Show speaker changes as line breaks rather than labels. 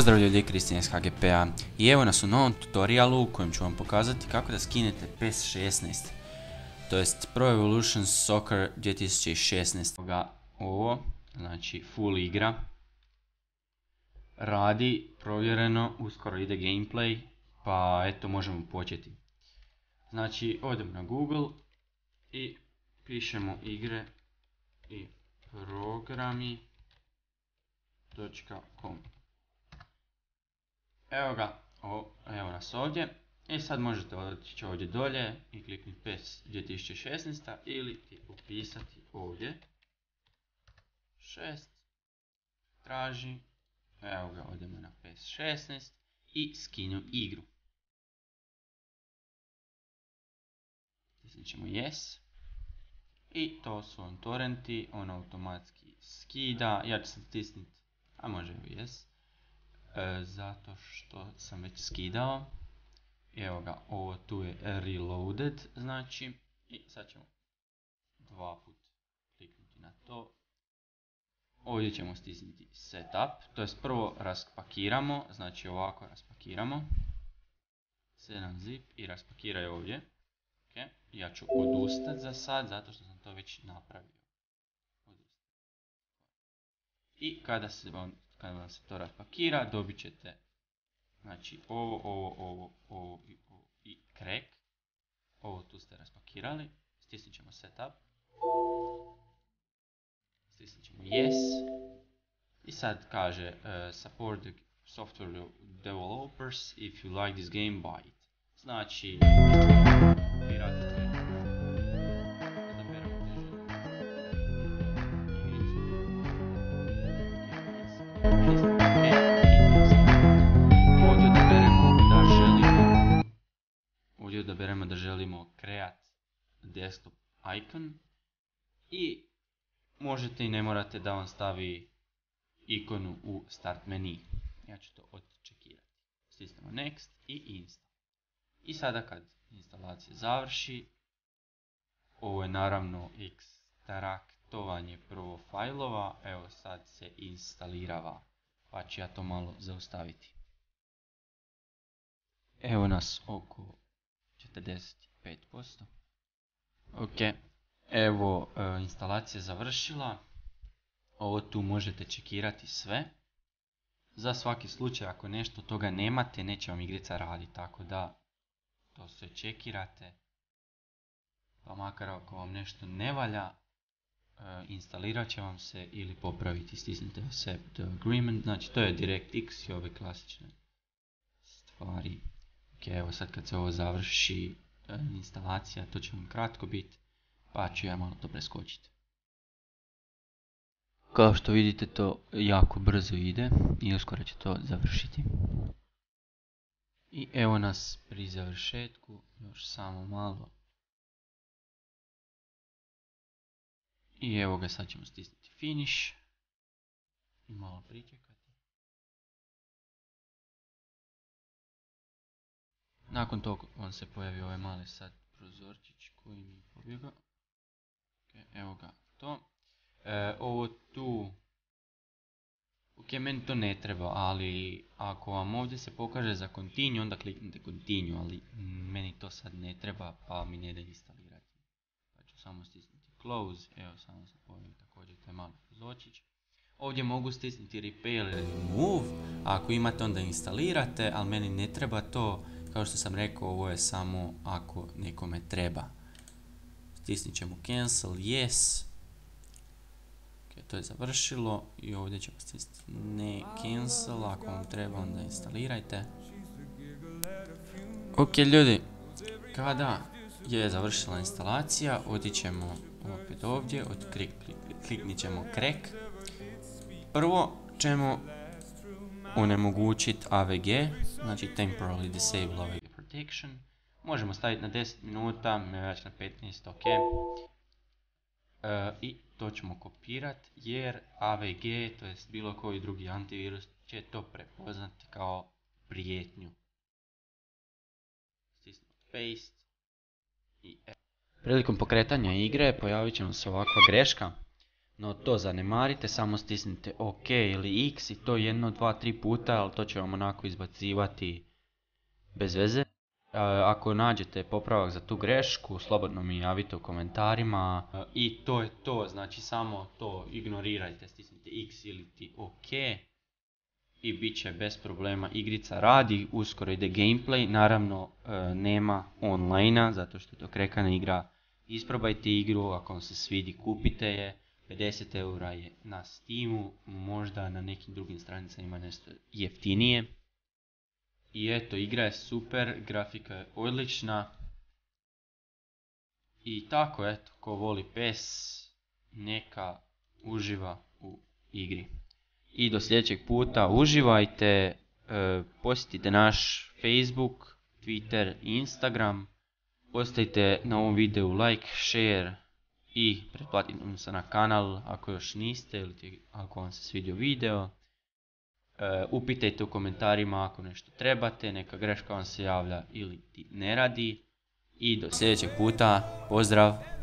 Pozdrav ljudi, Kristijan iz HGP-a i evo nas u novom tutorialu u kojem ću vam pokazati kako da skinete PES 16, to jest Pro Evolution Soccer 2016. Ovo, znači full igra, radi, provjereno, uskoro ide gameplay, pa eto možemo početi. Znači odem na Google i pišemo igre i programi.com. Evo ga, evo nas ovdje. I sad možete otići ovdje dolje i kliknuti PES 2016 ili upisati ovdje 6, traži, evo ga, odemo na PES 16 i skinu igru. Stisnit ćemo yes i to su on torrenti, on automatski skida, ja ću sad stisniti, a može evo yes. Zato što sam već skidao. Evo ga, ovo tu je reloaded, znači, i sad ćemo dva put kliknuti na to. Ovdje ćemo stisnuti setup, to jest prvo raspakiramo, znači ovako raspakiramo 7 zip i raspakiraj ovdje. Okay. Ja ću odustati za sad, zato što sam to već napravio. I kada vam se to raspakira, dobit ćete, znači, ovo i crack. Ovo tu ste raspakirali. Stisnit ćemo setup. Stisnit ćemo yes. I sad kaže support the software developers, if you like this game, buy it. Znači, ovdje odaberemo da želimo create desktop icon i možete i ne morate da vam stavi ikonu u start menu. Ja ću to odčekirati. Stisnemo next i install. I sada kad instalacija završi, ovo je naravno ekstraktovanje prvo fajlova, evo sad se instalirava, pa ću ja to malo zaustaviti. Evo nas oko 45%. Ok, evo instalacija završila. Ovo tu možete čekirati sve. Za svaki slučaj ako nešto toga nemate, neće vam igrica raditi, tako da to sve čekirate. Pa makar ako vam nešto ne valja, instalirat će vam se ili popraviti. Stisnite accept agreement, znači to je DirectX i ove klasične stvari. Ok, evo sad kad se ovo završi instalacija, to će vam kratko biti, pa ću ja malo to preskočiti. Kao što vidite, to jako brzo ide i uskoro će to završiti. I evo nas pri završetku, još samo malo. I evo ga, sad ćemo stisnuti finish i malo pričekati. Nakon toga on se pojavi ovaj mali sad prozorčić koji mi je pobjegao. Okay, evo ga to. Ovo tu, ok, meni to ne treba, ali ako vam ovdje se pokaže za continue, onda kliknite continue, ali meni to sad ne treba, pa mi ne da instalirati. Pa ću samo stisnuti close, evo samo se pojavi također taj mali prozorčić. Ovdje mogu stisnuti repair ili remove, ako imate onda instalirate, ali meni ne treba to. Kao što sam rekao, ovo je samo ako nekome treba. Stisnit ćemo cancel, yes. Ok, to je završilo i ovdje ćemo stisniti ne cancel, ako vam treba onda instalirajte. Ok ljudi, kada je završila instalacija, otićemo opet ovdje, kliknit ćemo crack. Prvo ćemo onemogućiti AVG, znači temporarily disable AVG protection. Možemo staviti na 10 minuta, već na 15, ok. I to ćemo kopirati jer AVG, to jest bilo koji drugi antivirus, će to prepoznati kao prijetnju. Stisnemo paste i prilikom pokretanja igre pojavit će nam se ovakva greška. No to zanemarite, samo stisnite OK ili X i to 1, 2, 3 puta, ali to će vam onako izbacivati bez veze. Ako nađete popravak za tu grešku, slobodno mi javite u komentarima. I to je to, znači samo to ignorirajte, stisnite X ili ti OK. I bit će bez problema, igrica radi, uskoro ide gameplay, naravno nema online-a, zato što je to krekana igra. Isprobajte igru, ako vam se svidi kupite je, 50 eura je na Steamu, možda na nekim drugim stranicama ima nešto jeftinije. I eto, igra je super, grafika je odlična. I tako eto, ko voli PES, neka uživa u igri. I do sljedećeg puta uživajte, posjetite naš Facebook, Twitter i Instagram, ostavite na ovom videu like, share i pretplatite se na kanal ako još niste ili ako vam se svidio video. Upitajte u komentarima ako nešto trebate, neka greška vam se javlja ili ti ne radi. I do sljedećeg puta, pozdrav!